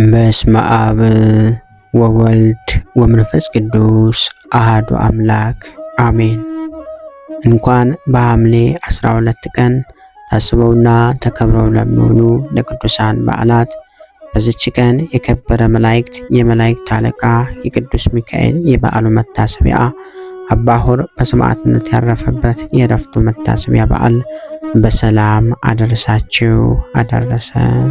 በስመ አብ ወወልድ ወመንፈስ ቅዱስ አሐዱ አምላክ አሜን። እንኳን በሐምሌ 12 ቀን ታስበውና ተከብረው ለሚውሉ ለቅዱሳን በዓላት በዚች ቀን የከበረ መላእክት የመላእክት አለቃ የቅዱስ ሚካኤል የበዓሉ መታሰቢያ አባ ሆር በሰማዕትነት ያረፈበት የዕረፍቱ መታሰቢያ በዓል በሰላም አደረሳችሁ አደረሰን።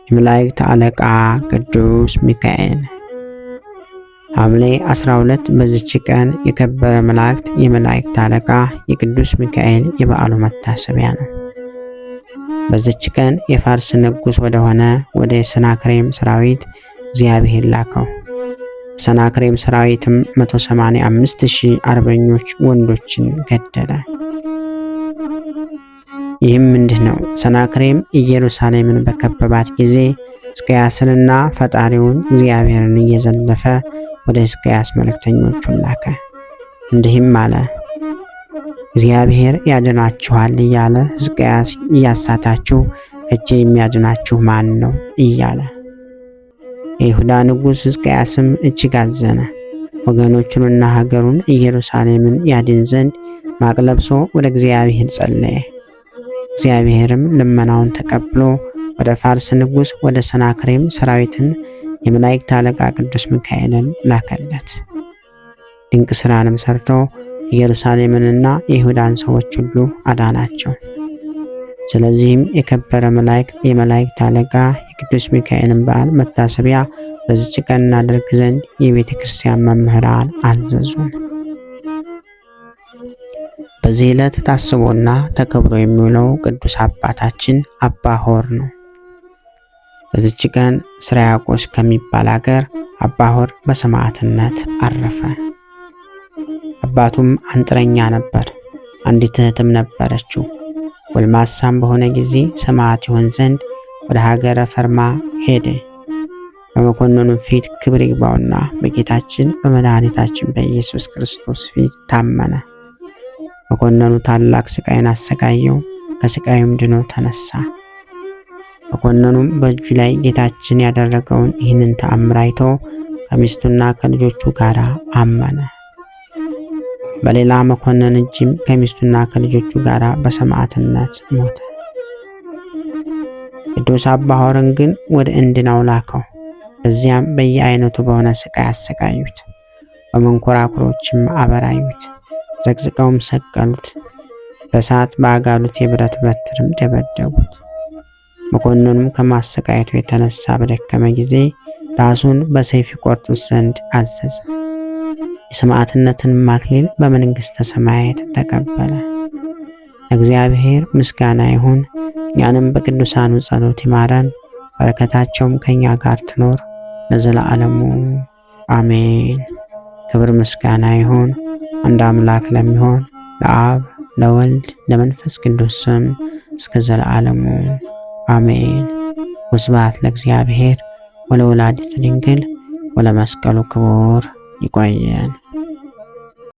የመላእክት አለቃ ቅዱስ ሚካኤል። ሐምሌ 12 በዚች ቀን የከበረ መላእክት የመላእክት አለቃ የቅዱስ ሚካኤል የበዓሉ መታሰቢያ ነው። በዚች ቀን የፋርስ ንጉሥ ወደሆነ ወደ ሰናክሬም ሰራዊት እግዚአብሔር ላከው። ሰናክሬም ሰራዊትም 185,000 አርበኞች ወንዶችን ገደለ። ይህም እንዲህ ነው። ሰናክሬም ኢየሩሳሌምን በከበባት ጊዜ ሕዝቅያስንና ፈጣሪውን እግዚአብሔርን እየዘለፈ ወደ ሕዝቅያስ መልእክተኞቹን ላከ። እንዲህም አለ፣ እግዚአብሔር ያድናችኋል እያለ ሕዝቅያስ እያሳታችሁ ከእጄ የሚያድናችሁ ማን ነው እያለ። የይሁዳ ንጉሥ ሕዝቅያስም እጅግ አዘነ። ወገኖቹንና ሀገሩን ኢየሩሳሌምን ያድን ዘንድ ማቅ ለብሶ ወደ እግዚአብሔር ጸለየ። እግዚአብሔርም ልመናውን ተቀብሎ ወደ ፋርስ ንጉሥ ወደ ሰናክሬም ሰራዊትን የመላእክት አለቃ ቅዱስ ሚካኤልን ላከለት። ድንቅ ሥራንም ሰርቶ ኢየሩሳሌምንና የይሁዳን ሰዎች ሁሉ አዳናቸው። ስለዚህም የከበረ መላእክት የመላእክት አለቃ የቅዱስ ሚካኤልን በዓል መታሰቢያ በዚች ቀን እናደርግ ዘንድ የቤተ ክርስቲያን መምህራን አዘዙን። በዚህ ዕለት ታስቦና ተከብሮ የሚውለው ቅዱስ አባታችን አባ ሆር ነው። በዚች ቀን ስራያቆስ ከሚባል ሀገር አባ ሆር በሰማዕትነት አረፈ። አባቱም አንጥረኛ ነበር። አንዲት እህትም ነበረችው። ጎልማሳም በሆነ ጊዜ ሰማዕት ይሆን ዘንድ ወደ ሀገረ ፈርማ ሄደ። በመኮንኑ ፊት ክብር ይግባውና በጌታችን በመድኃኒታችን በኢየሱስ ክርስቶስ ፊት ታመነ። መኮንኑ ታላቅ ስቃይን አሰቃየው። ከስቃዩም ድኖ ተነሳ። መኮንኑም በእጁ ላይ ጌታችን ያደረገውን ይህንን ተአምር አይቶ ከሚስቱና ከልጆቹ ጋር አመነ። በሌላ መኮንን እጅም ከሚስቱና ከልጆቹ ጋር በሰማዕትነት ሞተ። ቅዱስ አባ ሆርን ግን ወደ እንድናው ላከው። በዚያም በየአይነቱ በሆነ ስቃይ አሰቃዩት። በመንኮራኩሮችም አበራዩት። ዘቅዝቀውም ሰቀሉት። በእሳት በአጋሉት የብረት በትርም ደበደቡት። መኮንኑም ከማሰቃየቱ የተነሳ በደከመ ጊዜ ራሱን በሰይፍ ይቆርጡት ዘንድ አዘዘ። የሰማዕትነትን አክሊል በመንግሥተ ሰማያት ተቀበለ። እግዚአብሔር ምስጋና ይሁን። እኛንም በቅዱሳኑ ጸሎት ይማረን፣ በረከታቸውም ከኛ ጋር ትኖር ለዘላለሙ አሜን። ክብር ምስጋና ይሁን አንድ አምላክ ለሚሆን ለአብ ለወልድ ለመንፈስ ቅዱስ ስም እስከ ዘላለሙ አሜን። ወስብሐት ለእግዚአብሔር ወለወላዲቱ ድንግል ወለመስቀሉ ክቡር። ይቆየን።